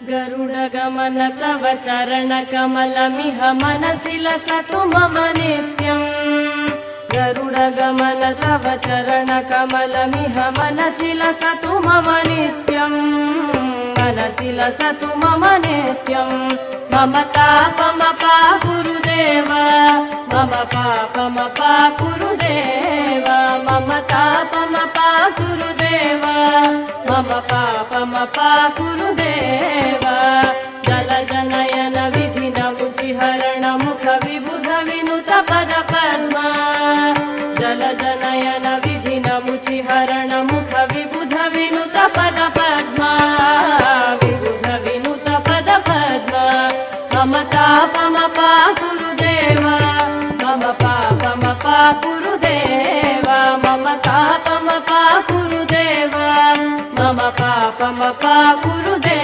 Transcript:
गरुडगमन तव चरणकमलमिह मनसि लसतु मम नित्यम् गरुडगमन तव चरणकमलमिह मनसि लसतु मम नित्यम् मनसि लसतु मम नित्यम् मम तापमपा गुरुदेव मम पापमपा गुरुदेव मम तापमपा गुरुदेव मम पापमपा गुरुदेव जलजनयन विधिन मुचिहरण मुख विबुध विनुत पद पद्मा जलजनयन विधिन मुचिहरण मुख विबुध विनुत पद पद्मा विबुध विनुत पद पद्मा मम तापमपा गुरुदेव मम पापमपा गुरुदेव मम तापमपा गुरुदेव मम पापमपा गुरुदेव।